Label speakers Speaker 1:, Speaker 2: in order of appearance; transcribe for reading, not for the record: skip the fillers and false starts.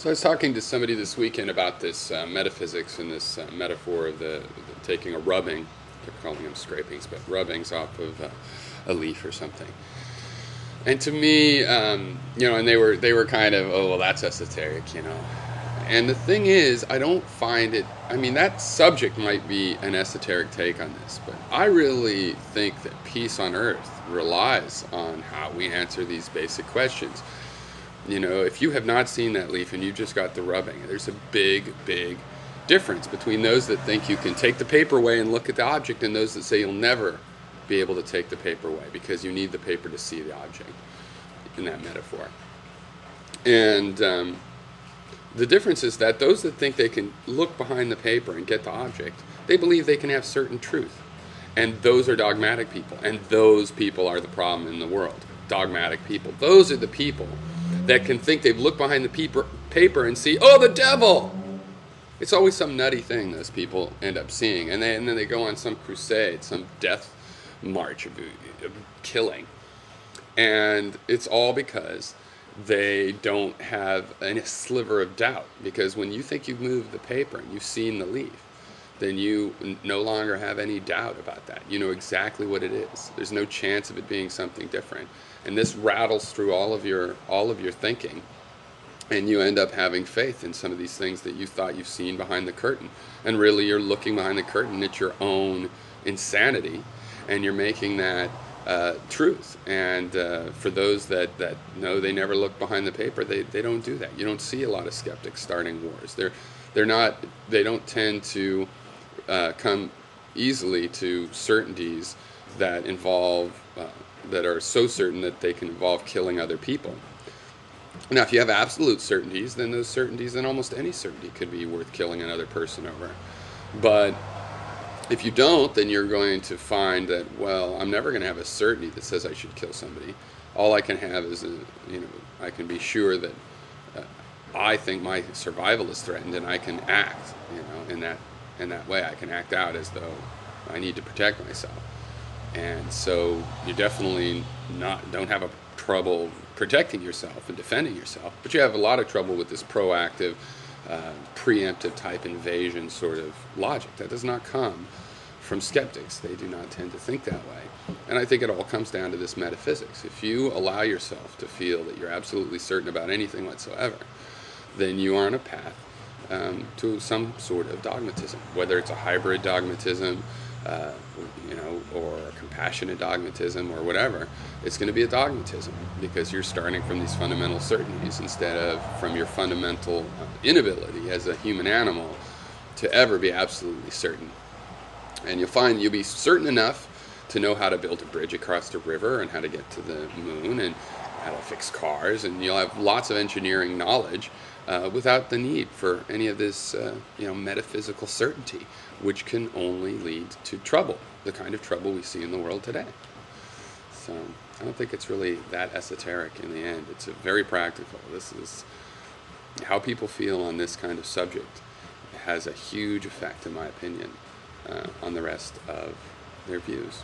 Speaker 1: So I was talking to somebody this weekend about this metaphysics and this metaphor of the taking a rubbing, they're calling them scrapings, but rubbings off of a leaf or something. And to me, and they were kind of, oh well, that's esoteric, And the thing is, I don't find it. I mean, that subject might be an esoteric take on this, but I really think that peace on earth relies on how we answer these basic questions. If you have not seen that leaf and you just got the rubbing, there's a big, big difference between those that think you can take the paper away and look at the object and those that say you'll never be able to take the paper away because you need the paper to see the object in that metaphor. And the difference is that those that think they can look behind the paper and get the object, they believe they can have certain truth. And those are dogmatic people. And those people are the problem in the world. Dogmatic people. Those are the people that can think they've looked behind the paper and see, oh, the devil! It's always some nutty thing those people end up seeing. And then they go on some crusade, some death march of killing. And it's all because they don't have a sliver of doubt. Because when you think you've moved the paper and you've seen the leaf, then you no longer have any doubt about that. You know exactly what it is. There's no chance of it being something different. And this rattles through all of your thinking, and you end up having faith in some of these things that you thought you've seen behind the curtain. And really you're looking behind the curtain at your own insanity, and you're making that truth. And for those that know they never look behind the paper, they don't do that. You don't see a lot of skeptics starting wars. They don't tend to come easily to certainties that involve that are so certain that they can involve killing other people. Now, if you have absolute certainties, then almost any certainty could be worth killing another person over. But if you don't, then you're going to find that, well, I'm never going to have a certainty that says I should kill somebody. All I can have is, I can be sure that I think my survival is threatened, and I can act, in that way. I can act out as though I need to protect myself. And so you definitely don't have a trouble protecting yourself and defending yourself, but you have a lot of trouble with this proactive, preemptive type invasion sort of logic. That does not come from skeptics. They do not tend to think that way. And I think it all comes down to this metaphysics. If you allow yourself to feel that you're absolutely certain about anything whatsoever, then you are on a path to some sort of dogmatism, whether it's a hybrid dogmatism, or a compassionate dogmatism or whatever. It's going to be a dogmatism because you're starting from these fundamental certainties instead of from your fundamental inability as a human animal to ever be absolutely certain. And you'll find you'll be certain enough to know how to build a bridge across the river and how to get to the moon and how to fix cars, and you'll have lots of engineering knowledge without the need for any of this metaphysical certainty, which can only lead to trouble, the kind of trouble we see in the world today. So I don't think it's really that esoteric in the end. It's very practical. This is how people feel on this kind of subject. It has a huge effect, in my opinion, on the rest of their views.